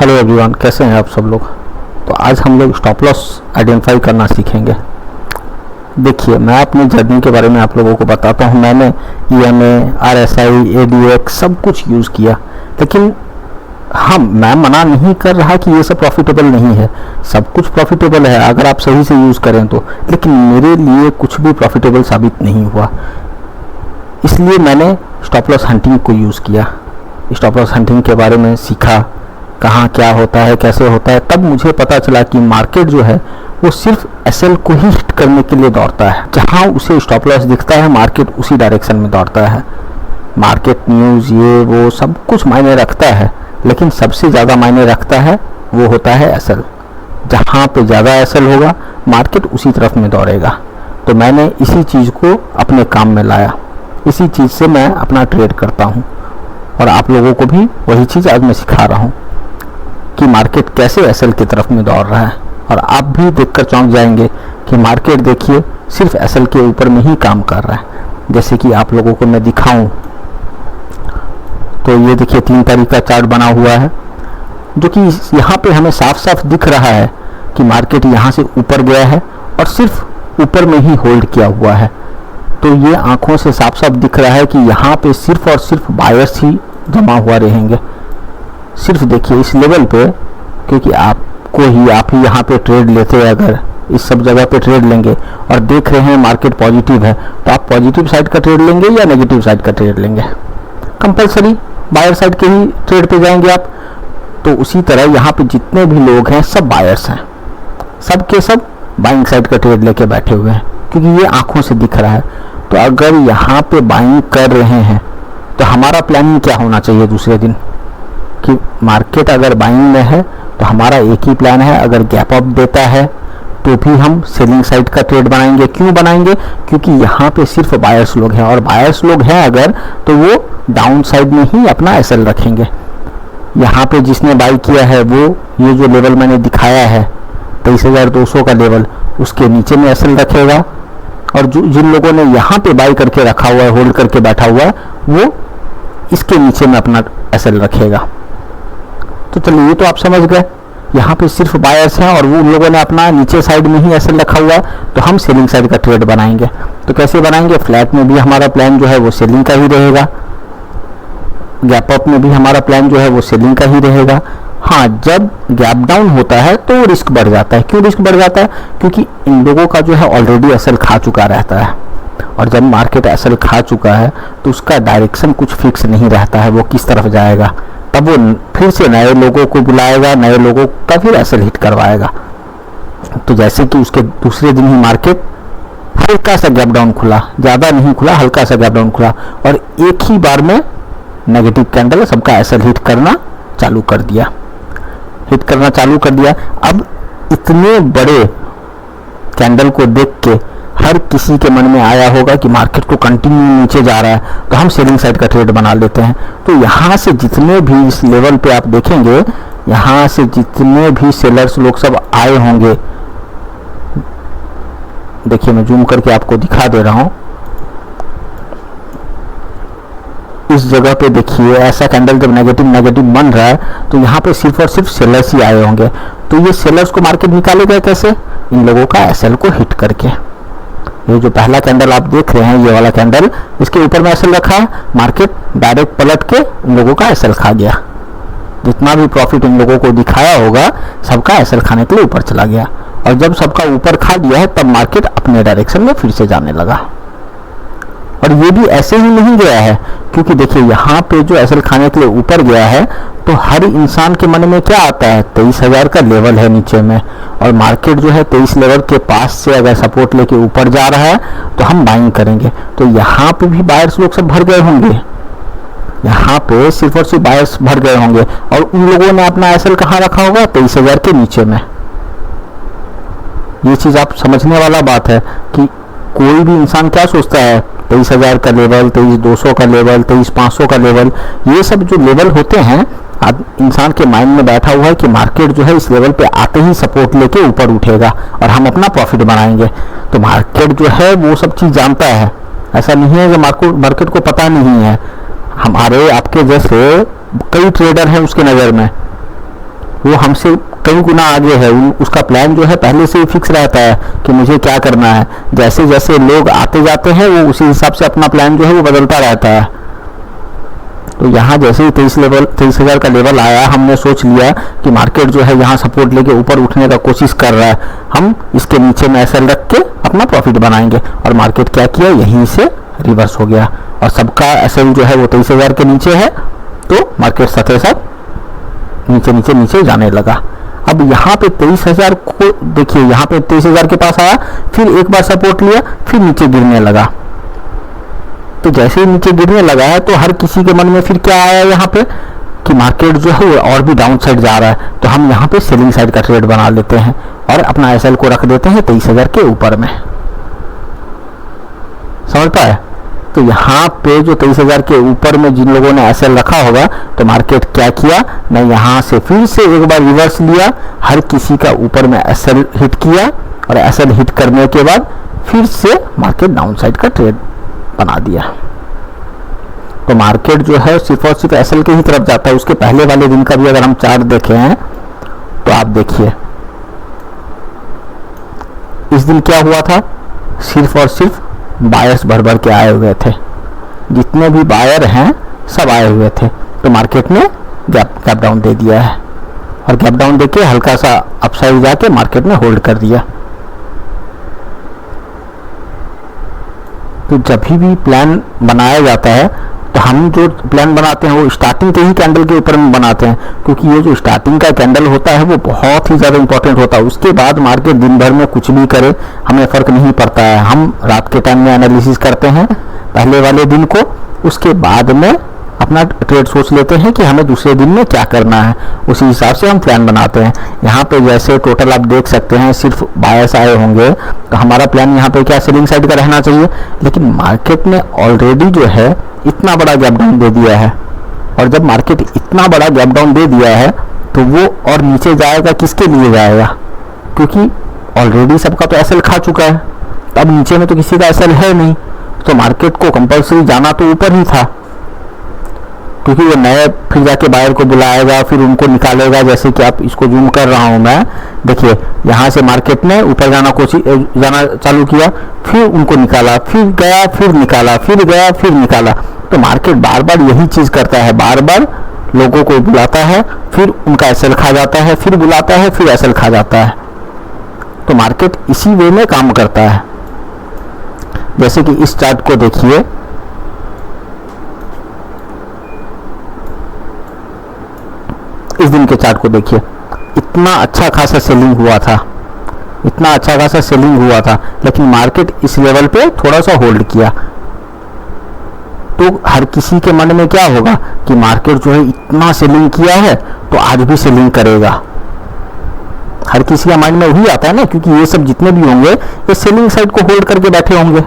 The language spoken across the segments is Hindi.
हेलो एवरीवन, कैसे हैं आप सब लोग। तो आज हम लोग स्टॉप लॉस आइडेंटिफाई करना सीखेंगे। देखिए, मैं अपनी जर्नी के बारे में आप लोगों को बताता हूं। मैंने EMA, RSI, ADX सब कुछ यूज़ किया, लेकिन मैं मना नहीं कर रहा कि ये सब प्रॉफिटेबल नहीं है। सब कुछ प्रॉफिटेबल है अगर आप सही से यूज़ करें तो, लेकिन मेरे लिए कुछ भी प्रॉफिटेबल साबित नहीं हुआ। इसलिए मैंने स्टॉप लॉस हंटिंग को यूज़ किया। स्टॉप लॉस हंटिंग के बारे में सीखा, कहाँ क्या होता है, कैसे होता है। तब मुझे पता चला कि मार्केट जो है वो सिर्फ SL को ही हिट करने के लिए दौड़ता है। जहाँ उसे स्टॉप लॉस दिखता है मार्केट उसी डायरेक्शन में दौड़ता है। मार्केट न्यूज़ ये वो सब कुछ मायने रखता है, लेकिन सबसे ज़्यादा मायने रखता है वो होता है SL। जहाँ पे ज़्यादा SL होगा मार्केट उसी तरफ में दौड़ेगा। तो मैंने इसी चीज़ को अपने काम में लाया, इसी चीज़ से मैं अपना ट्रेड करता हूँ, और आप लोगों को भी वही चीज़ आज मैं सिखा रहा हूँ कि मार्केट कैसे SL की तरफ में दौड़ रहा है। और आप भी देखकर चौंक जाएंगे कि मार्केट देखिए सिर्फ SL के ऊपर में ही काम कर रहा है। जैसे कि आप लोगों को मैं दिखाऊं तो ये देखिए 3 तारीख का चार्ट बना हुआ है, जो कि यहाँ पे हमें साफ साफ दिख रहा है कि मार्केट यहाँ से ऊपर गया है और सिर्फ ऊपर में ही होल्ड किया हुआ है। तो ये आंखों से साफ साफ दिख रहा है कि यहाँ पे सिर्फ और सिर्फ बायर्स ही जमा हुआ रहेंगे। सिर्फ देखिए इस लेवल पे, क्योंकि आप ही यहाँ पे ट्रेड लेते हैं, अगर इस सब जगह पे ट्रेड लेंगे और देख रहे हैं मार्केट पॉजिटिव है, तो आप पॉजिटिव साइड का ट्रेड लेंगे या नेगेटिव साइड का ट्रेड लेंगे? कंपलसरी बायर साइड के ही ट्रेड पे जाएंगे आप। तो उसी तरह यहाँ पे जितने भी लोग हैं सब बायर्स हैं, सब के सब बाइंग साइड का ट्रेड लेके बैठे हुए हैं, क्योंकि ये आंखों से दिख रहा है। तो अगर यहाँ पे बाइंग कर रहे हैं तो हमारा प्लानिंग क्या होना चाहिए दूसरे दिन, कि मार्केट अगर बाइंग में है तो हमारा एक ही प्लान है, अगर गैप अप देता है तो भी हम सेलिंग साइड का ट्रेड बनाएंगे। क्यों बनाएंगे? क्योंकि यहाँ पे सिर्फ बायर्स लोग हैं, और बायर्स लोग हैं अगर, तो वो डाउन साइड में ही अपना SL रखेंगे। यहाँ पे जिसने बाई किया है वो ये जो लेवल मैंने दिखाया है 23,200 का लेवल, उसके नीचे में SL रखेगा, और जिन लोगों ने यहाँ पे बाई करके रखा हुआ है, होल्ड करके बैठा हुआ है, वो इसके नीचे में अपना SL रखेगा। तो चलिए, ये तो आप समझ गए, यहाँ पे सिर्फ बायर्स हैं और वो उन लोगों ने अपना नीचे साइड में ही SL रखा हुआ है। तो हम सेलिंग साइड का ट्रेड बनाएंगे। तो कैसे बनाएंगे? फ्लैट में भी हमारा प्लान जो है वो सेलिंग का ही रहेगा, गैप अप में भी हमारा प्लान जो है वो सेलिंग का ही रहेगा। हाँ, जब गैप डाउन होता है तो रिस्क बढ़ जाता है। क्यों रिस्क बढ़ जाता है? क्योंकि इन लोगों का जो है ऑलरेडी SL खा चुका रहता है, और जब मार्केट SL खा चुका है तो उसका डायरेक्शन कुछ फिक्स नहीं रहता है, वो किस तरफ जाएगा। तब वो फिर से नए लोगों को बुलाएगा, नए लोगों का फिर SL हिट करवाएगा। तो जैसे कि उसके दूसरे दिन ही मार्केट हल्का सा गैप डाउन खुला, ज़्यादा नहीं खुला, हल्का सा गैप डाउन खुला, और एक ही बार में नेगेटिव कैंडल सबका SL हिट करना चालू कर दिया। अब इतने बड़े कैंडल को देख के हर किसी के मन में आया होगा कि मार्केट को कंटिन्यू नीचे जा रहा है, तो हम सेलिंग साइड का ट्रेड बना लेते हैं। तो यहाँ से जितने भी इस लेवल पे आप देखेंगे, यहाँ से जितने भी सेलर्स लोग सब आए होंगे, देखिए मैं जूम करके आपको दिखा दे रहा हूँ। इस जगह पे देखिए, ऐसा कैंडल जब नेगेटिव बन रहा है तो यहाँ पे सिर्फ और सिर्फ सेलर्स ही आए होंगे। तो ये सेलर्स को मार्केट निकालेगा कैसे? इन लोगों का SL को हिट करके। ये जो पहला कैंडल आप देख रहे हैं, ये वाला कैंडल, इसके ऊपर में SL रखा है, मार्केट डायरेक्ट पलट के इन लोगों का SL खा गया। जितना भी प्रॉफिट इन लोगों को दिखाया होगा सबका SL खाने के लिए ऊपर चला गया, और जब सबका ऊपर खा गया है तब मार्केट अपने डायरेक्शन में फिर से जाने लगा। और ये भी ऐसे ही नहीं गया है, क्योंकि देखिए यहाँ पे जो SL खाने के लिए ऊपर गया है, तो हर इंसान के मन में क्या आता है? 23,000 का लेवल है नीचे में, और मार्केट जो है 23 लेवल के पास से अगर सपोर्ट लेके ऊपर जा रहा है तो हम बाइंग करेंगे। तो यहाँ पे भी बायर्स लोग सब भर गए होंगे, यहाँ पे सिर्फ और सिर्फ बायर्स भर गए होंगे, और उन लोगों ने अपना SL कहाँ रखा होगा? 23,000 के नीचे में। ये चीज़ आप समझने वाला बात है कि कोई भी इंसान क्या सोचता है, 23,000 का लेवल, 23,200 का लेवल, 23,500 का लेवल, ये सब जो लेवल होते हैं इंसान के माइंड में बैठा हुआ है कि मार्केट जो है इस लेवल पे आते ही सपोर्ट लेके ऊपर उठेगा और हम अपना प्रॉफिट बनाएंगे। तो मार्केट जो है वो सब चीज़ जानता है, ऐसा नहीं है कि मार्केट को पता नहीं है। हमारे आपके जैसे कई ट्रेडर हैं उसके नज़र में, वो हमसे कई गुना आगे है। उसका प्लान जो है पहले से ही फिक्स रहता है कि मुझे क्या करना है। जैसे जैसे लोग आते जाते हैं वो उसी हिसाब से अपना प्लान जो है वो बदलता रहता है। तो यहाँ जैसे ही 23,000 का लेवल आया, हमने सोच लिया कि मार्केट जो है यहाँ सपोर्ट लेके ऊपर उठने का कोशिश कर रहा है, हम इसके नीचे में एसएल रख के अपना प्रॉफिट बनाएंगे। और मार्केट क्या किया, यहीं से रिवर्स हो गया और सबका एसएल जो है वो 23,000 के नीचे है, तो मार्केट सतह साथ नीचे नीचे नीचे जाने लगा। अब यहाँ पे 23,000 को देखिए, यहाँ पे 23,000 के पास आया, फिर एक बार सपोर्ट लिया, फिर नीचे गिरने लगा। तो जैसे ही नीचे गिरने लगा है तो हर किसी के मन में फिर क्या आया यहाँ पे कि मार्केट जो है वो और भी डाउन साइड जा रहा है, तो हम यहाँ पे सेलिंग साइड का ट्रेड बना लेते हैं और अपना एसएल को रख देते हैं 23,000 के ऊपर में। समझ पाए? तो यहाँ पे जो 23,000 के ऊपर में जिन लोगों ने एसएल रखा होगा, तो मार्केट क्या किया, मैं यहाँ से फिर से एक बार रिवर्स लिया, हर किसी का ऊपर में एसएल हिट किया और एसएल हिट करने के बाद फिर से मार्केट डाउन साइड का ट्रेड बना दिया। तो मार्केट जो है सिर्फ और सिर्फ एसएल के ही तरफ जाता है। उसके पहले वाले दिन का भी अगर हम चार्ट देखें हैं तो आप देखिए इस दिन क्या हुआ था, सिर्फ और सिर्फ बायर्स भर भर के आए हुए थे। जितने भी बायर हैं सब आए हुए थे, तो मार्केट ने गैप डाउन दे दिया है और गैप डाउन देके हल्का सा अपसाइड जाके मार्केट ने होल्ड कर दिया। तो जब भी प्लान बनाया जाता है तो हम जो प्लान बनाते हैं वो स्टार्टिंग के ही कैंडल के ऊपर में बनाते हैं, क्योंकि ये जो स्टार्टिंग का कैंडल होता है वो बहुत ही ज़्यादा इंपॉर्टेंट होता है। उसके बाद मार्केट दिन भर में कुछ भी करे हमें फ़र्क नहीं पड़ता है। हम रात के टाइम में एनालिसिस करते हैं पहले वाले दिन को, उसके बाद में अपना ट्रेड सोच लेते हैं कि हमें दूसरे दिन में क्या करना है, उसी हिसाब से हम प्लान बनाते हैं। यहाँ पे जैसे टोटल आप देख सकते हैं सिर्फ बायर्स आए होंगे, तो हमारा प्लान यहाँ पे क्या सेलिंग साइड का रहना चाहिए, लेकिन मार्केट ने ऑलरेडी जो है इतना बड़ा गैप डाउन दे दिया है। और जब मार्केट इतना बड़ा गैप डाउन दे दिया है तो वो और नीचे जाएगा किसके लिए जाएगा, क्योंकि ऑलरेडी सबका तो एसएल खा चुका है, अब नीचे में तो किसी का एसएल है नहीं, तो मार्केट को कंपल्सरी जाना तो ऊपर ही था, क्योंकि वो नए फिर जाके बायर को बुलाएगा, फिर उनको निकालेगा। जैसे कि आप इसको जूम कर रहा हूं मैं, देखिए यहाँ से मार्केट ने ऊपर जाना चालू किया, फिर उनको निकाला, फिर गया, फिर निकाला, फिर गया, फिर निकाला। तो मार्केट बार बार यही चीज करता है, बार बार लोगों को बुलाता है, फिर उनका एसएल खा जाता है, फिर बुलाता है, फिर एसएल खा जाता है। तो मार्केट इसी वे में काम करता है। जैसे कि इस चार्ट को देखिए, इस दिन के चार्ट को देखिए, इतना अच्छा खासा सेलिंग हुआ था, इतना अच्छा खासा सेलिंग हुआ था, लेकिन मार्केट इस लेवल पे थोड़ा सा होल्ड किया। तो हर किसी के मन में क्या होगा कि मार्केट जो है इतना सेलिंग किया है तो आज भी सेलिंग करेगा। हर किसी का माइंड में वही आता है ना, क्योंकि ये सब जितने भी होंगे ये सेलिंग साइड को होल्ड करके बैठे होंगे।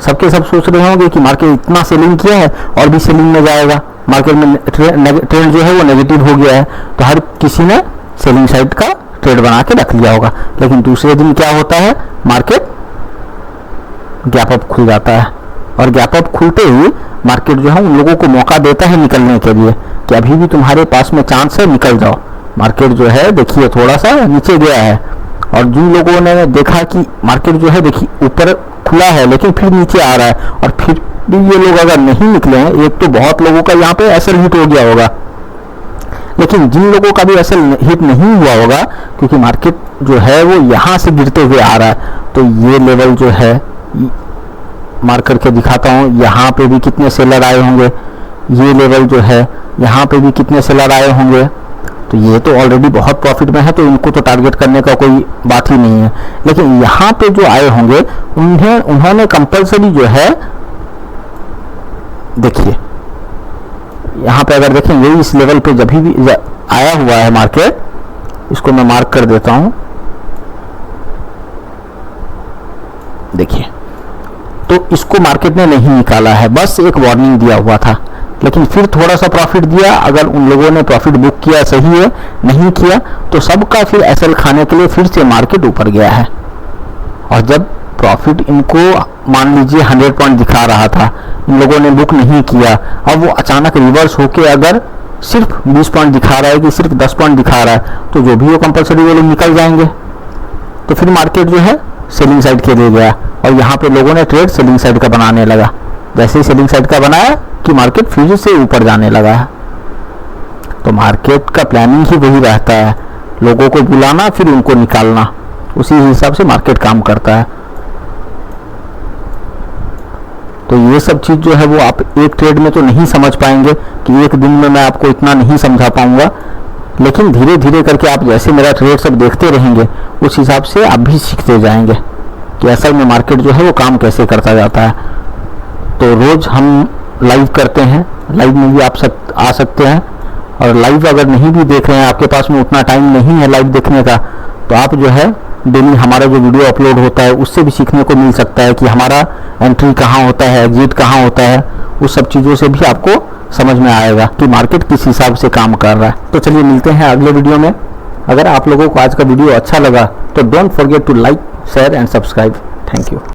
सबके सब सोच रहे होंगे कि मार्केट इतना सेलिंग किया है और भी सेलिंग में जाएगा, मार्केट में ट्रेंड जो है वो नेगेटिव हो गया है, तो हर किसी ने सेलिंग साइड का ट्रेड बना के रख लिया होगा। लेकिन दूसरे दिन क्या होता है, मार्केट गैप अप खुल जाता है और गैप अप खुलते ही मार्केट जो है उन लोगों को मौका देता है निकलने के लिए कि अभी भी तुम्हारे पास में चांस है, निकल जाओ। मार्केट जो है देखिए थोड़ा सा नीचे गया है और जिन लोगों ने देखा कि मार्केट जो है देखिए ऊपर खुला है लेकिन फिर नीचे आ रहा है और फिर भी ये लोग अगर नहीं निकले हैं, एक तो बहुत लोगों का यहाँ पे एसएल हिट हो गया होगा, लेकिन जिन लोगों का भी एसएल हिट नहीं हुआ होगा क्योंकि मार्केट जो है वो यहाँ से गिरते हुए आ रहा है, तो ये लेवल जो है मार्क करके दिखाता हूँ, यहाँ पे भी कितने सेलर आए होंगे, ये लेवल जो है यहाँ पे भी कितने सेलर आए होंगे। तो ये तो ऑलरेडी बहुत प्रॉफिट में है, तो इनको तो टारगेट करने का कोई बात ही नहीं है। लेकिन यहाँ पे जो आए होंगे उन्होंने कंपलसरी जो है, देखिए यहाँ पे अगर देखेंगे इस लेवल पे जब भी आया हुआ है मार्केट, इसको मैं मार्क कर देता हूँ, देखिए तो इसको मार्केट ने नहीं निकाला है, बस एक वार्निंग दिया हुआ था, लेकिन फिर थोड़ा सा प्रॉफिट दिया। अगर उन लोगों ने प्रॉफिट बुक किया सही है, नहीं किया तो सबका फिर एसएल खाने के लिए फिर से मार्केट ऊपर गया है। और जब प्रॉफिट इनको मान लीजिए 100 पॉइंट दिखा रहा था, इन लोगों ने बुक नहीं किया, अब वो अचानक रिवर्स होके अगर सिर्फ 20 पॉइंट दिखा रहा है कि सिर्फ 10 पॉइंट दिखा रहा है, तो जो भी वो कंपलसरी वो लोग निकल जाएंगे। तो फिर मार्केट जो है सेलिंग साइड के लिए गया और यहाँ पे लोगों ने ट्रेड सेलिंग साइड का बनाने लगा। जैसे ही सेलिंग साइड का बनाया कि मार्केट फिर से ऊपर जाने लगा है। तो मार्केट का प्लानिंग ही वही रहता है, लोगों को बुलाना फिर उनको निकालना, उसी हिसाब से मार्केट काम करता है। तो ये सब चीज़ जो है वो आप एक ट्रेड में तो नहीं समझ पाएंगे कि एक दिन में मैं आपको इतना नहीं समझा पाऊंगा, लेकिन धीरे धीरे करके आप जैसे मेरा ट्रेड सब देखते रहेंगे उस हिसाब से आप भी सीखते जाएंगे कि असल में मार्केट जो है वो काम कैसे करता जाता है। तो रोज़ हम लाइव करते हैं, लाइव में भी आप आ सकते हैं। और लाइव अगर नहीं भी देख रहे हैं, आपके पास में उतना टाइम नहीं है लाइव देखने का, तो आप जो है डेली हमारा जो वीडियो अपलोड होता है उससे भी सीखने को मिल सकता है कि हमारा एंट्री कहाँ होता है, एग्जिट कहाँ होता है। उस सब चीज़ों से भी आपको समझ में आएगा कि मार्केट किस हिसाब से काम कर रहा है। तो चलिए मिलते हैं अगले वीडियो में। अगर आप लोगों को आज का वीडियो अच्छा लगा तो don't forget to like, share and subscribe. Thank you.